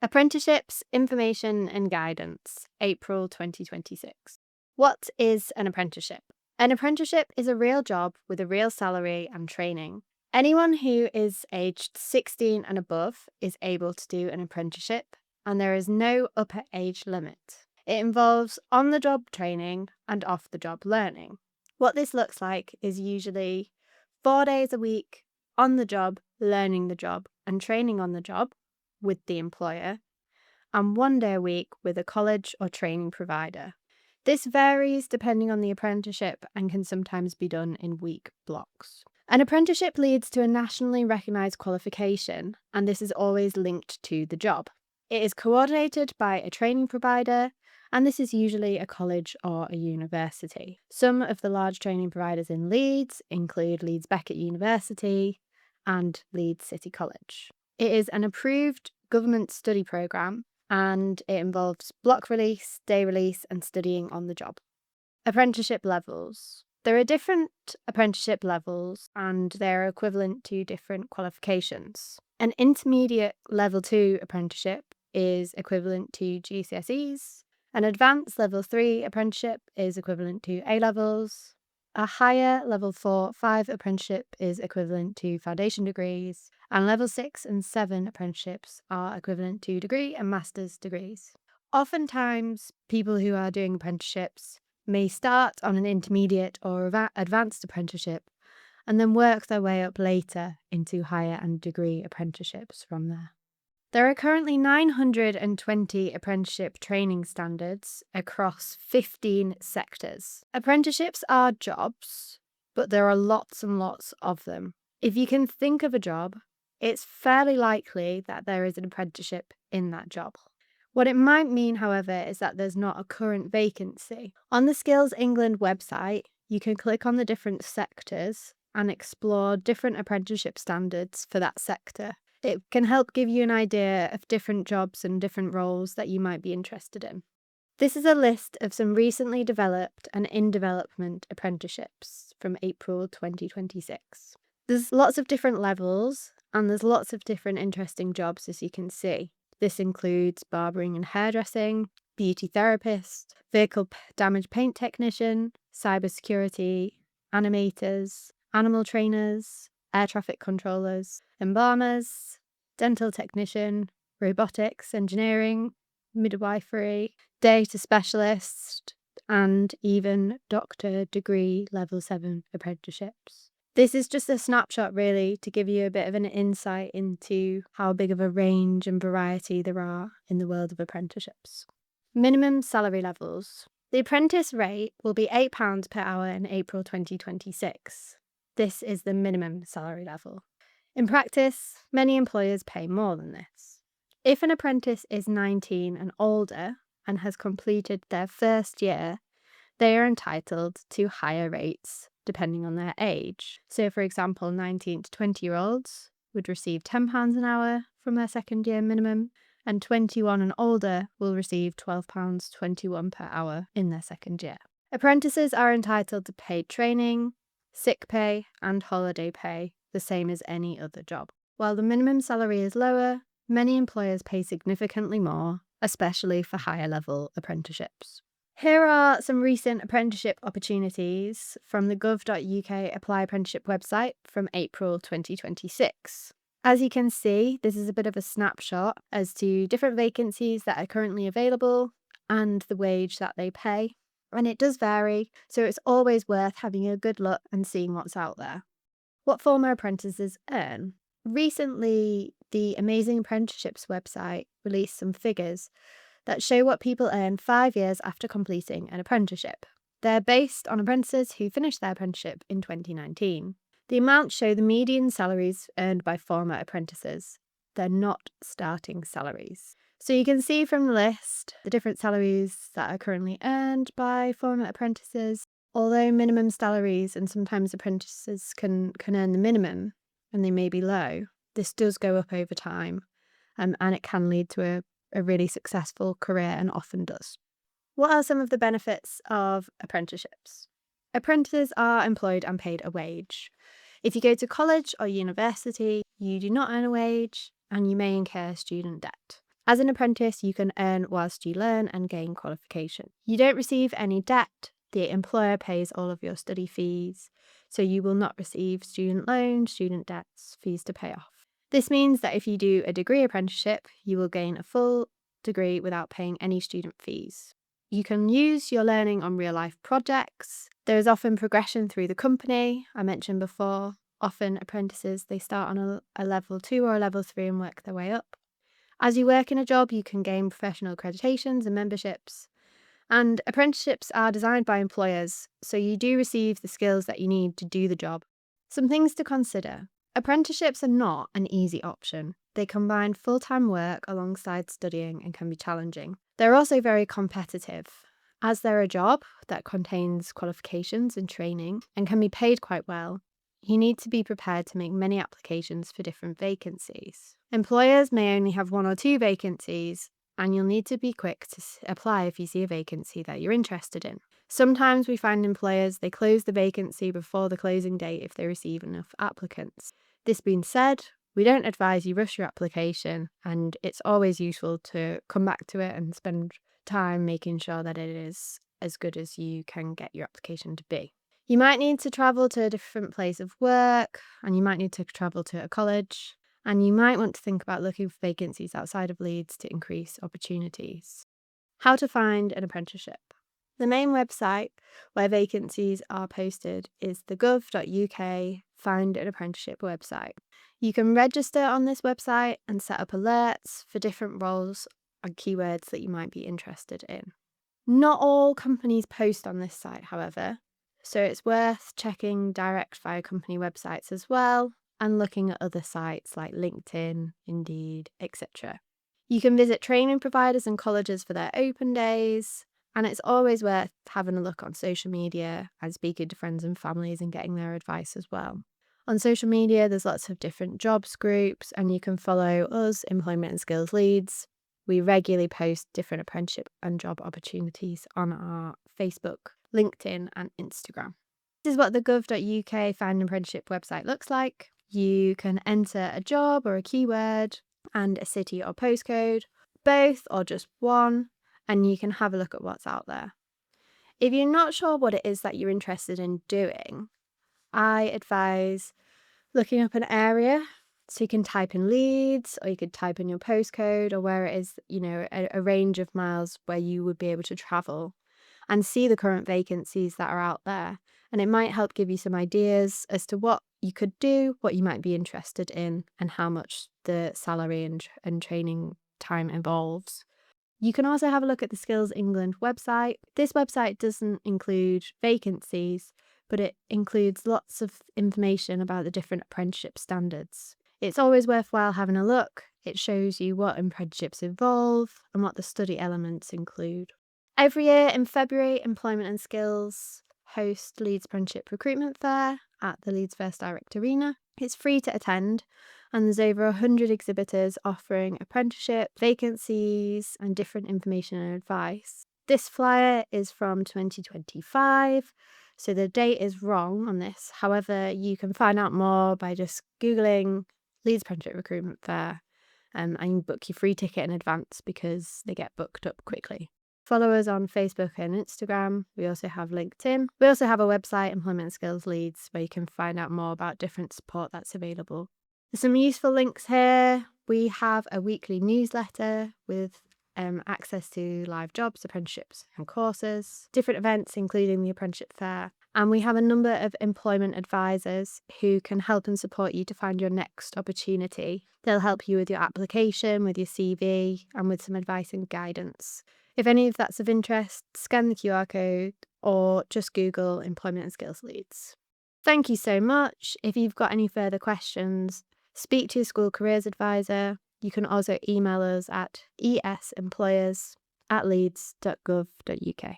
Apprenticeships, Information and Guidance, April 2026. What is an apprenticeship? An apprenticeship is a real job with a real salary and training. Anyone who is aged 16 and above is able to do an apprenticeship, and there is no upper age limit. It involves on-the-job training and off-the-job learning. What this looks like is usually 4 days a week on the job, learning the job and training on the job with the employer, and 1 day a week with a college or training provider. This varies depending on the apprenticeship and can sometimes be done in week blocks. An apprenticeship leads to a nationally recognised qualification, and this is always linked to the job. It is coordinated by a training provider, and this is usually a college or a university. Some of the large training providers in Leeds include Leeds Beckett University and Leeds City College. It is an approved government study programme, and it involves block release, day release, and studying on the job. Apprenticeship levels. There are different apprenticeship levels, and they're equivalent to different qualifications. An intermediate level 2 apprenticeship is equivalent to GCSEs. An advanced level 3 apprenticeship is equivalent to A-levels. A higher level 4-5 apprenticeship is equivalent to foundation degrees, and level 6 and 7 apprenticeships are equivalent to degree and master's degrees. Oftentimes, people who are doing apprenticeships may start on an intermediate or advanced apprenticeship and then work their way up later into higher and degree apprenticeships from there. There are currently 920 apprenticeship training standards across 15 sectors. Apprenticeships are jobs, but there are lots and lots of them. If you can think of a job, it's fairly likely that there is an apprenticeship in that job. What it might mean, however, is that there's not a current vacancy. On the Skills England website, you can click on the different sectors and explore different apprenticeship standards for that sector. It can help give you an idea of different jobs and different roles that you might be interested in. This is a list of some recently developed and in development apprenticeships from April 2026. There's lots of different levels, and there's lots of different interesting jobs, as you can see. This includes barbering and hairdressing, beauty therapist, vehicle damage paint technician, cybersecurity, animators, animal trainers, air traffic controllers, embalmers, dental technician, robotics engineering, midwifery, data specialist, and even doctor degree level 7 apprenticeships. This is just a snapshot, really, to give you a bit of an insight into how big of a range and variety there are in the world of apprenticeships. Minimum salary levels. The apprentice rate will be £8 per hour in April 2026. This is the minimum salary level. In practice, many employers pay more than this. If an apprentice is 19 and older and has completed their first year, they are entitled to higher rates depending on their age. So, for example, 19 to 20-year-olds would receive £10 an hour from their second year minimum, and 21 and older will receive £12.21 per hour in their second year. Apprentices are entitled to paid training, sick pay, and holiday pay, the same as any other job. While the minimum salary is lower, many employers pay significantly more, especially for higher level apprenticeships. Here are some recent apprenticeship opportunities from the gov.uk Apply Apprenticeship website from April 2026. As you can see, this is a bit of a snapshot as to different vacancies that are currently available and the wage that they pay. And it does vary, so it's always worth having a good look and seeing what's out there. What former apprentices earn. Recently, the Amazing Apprenticeships website released some figures that show what people earn 5 years after completing an apprenticeship. They're based on apprentices who finished their apprenticeship in 2019. The amounts show the median salaries earned by former apprentices. They're not starting salaries. So you can see from the list the different salaries that are currently earned by former apprentices. Although minimum salaries and sometimes apprentices can earn the minimum and they may be low, this does go up over time, and it can lead to a really successful career, and often does. What are some of the benefits of apprenticeships? Apprentices are employed and paid a wage. If you go to college or university, you do not earn a wage and you may incur student debt. As an apprentice, you can earn whilst you learn and gain qualification. You don't receive any debt. The employer pays all of your study fees, so you will not receive student loans, student debts, fees to pay off. This means that if you do a degree apprenticeship, you will gain a full degree without paying any student fees. You can use your learning on real-life projects. There is often progression through the company. I mentioned before, often apprentices, they start on a level 2 or a level 3 and work their way up. As you work in a job, you can gain professional accreditations and memberships. And apprenticeships are designed by employers, so you do receive the skills that you need to do the job. Some things to consider. Apprenticeships are not an easy option. They combine full-time work alongside studying and can be challenging. They're also very competitive. As they're a job that contains qualifications and training and can be paid quite well, you need to be prepared to make many applications for different vacancies. Employers may only have 1 or 2 vacancies, and you'll need to be quick to apply if you see a vacancy that you're interested in. Sometimes we find employers, they close the vacancy before the closing date if they receive enough applicants. This being said, we don't advise you rush your application, and it's always useful to come back to it and spend time making sure that it is as good as you can get your application to be. You might need to travel to a different place of work, and you might need to travel to a college, and you might want to think about looking for vacancies outside of Leeds to increase opportunities. How to find an apprenticeship. The main website where vacancies are posted is the gov.uk Find an Apprenticeship website. You can register on this website and set up alerts for different roles and keywords that you might be interested in. Not all companies post on this site, however, so it's worth checking direct via company websites as well and looking at other sites like LinkedIn, Indeed, etc. You can visit training providers and colleges for their open days, and it's always worth having a look on social media and speaking to friends and families and getting their advice as well. On social media, there's lots of different jobs groups, and you can follow us, Employment and Skills Leeds. We regularly post different apprenticeship and job opportunities on our Facebook, LinkedIn, and Instagram. This is what the gov.uk Find an Apprenticeship website looks like. You can enter a job or a keyword and a city or postcode, both or just one, and you can have a look at what's out there. If you're not sure what it is that you're interested in doing, I advise looking up an area. So you can type in Leeds, or you could type in your postcode or where it is, a range of miles where you would be able to travel and see the current vacancies that are out there. And it might help give you some ideas as to what you could do, what you might be interested in, and how much the salary and training time involves. You can also have a look at the Skills England website. This website doesn't include vacancies, but it includes lots of information about the different apprenticeship standards. It's always worthwhile having a look. It shows you what apprenticeships involve and what the study elements include. Every year in February, Employment and Skills host Leeds Apprenticeship Recruitment Fair at the Leeds First Direct Arena. It's free to attend, and there's over 100 exhibitors offering apprenticeship, vacancies, and different information and advice. This flyer is from 2025, so the date is wrong on this. However, you can find out more by just Googling Leeds Apprenticeship Recruitment Fair, and book your free ticket in advance because they get booked up quickly. Follow us on Facebook and Instagram. We also have LinkedIn. We also have a website, Employment and Skills Leeds, where you can find out more about different support that's available. There's some useful links here. We have a weekly newsletter with access to live jobs, apprenticeships and courses, different events including the Apprenticeship Fair, and we have a number of employment advisors who can help and support you to find your next opportunity. They'll help you with your application, with your CV, and with some advice and guidance. If any of that's of interest, scan the QR code or just Google Employment and Skills Leeds. Thank you so much. If you've got any further questions, speak to your school careers advisor. You can also email us at esemployers@leeds.gov.uk.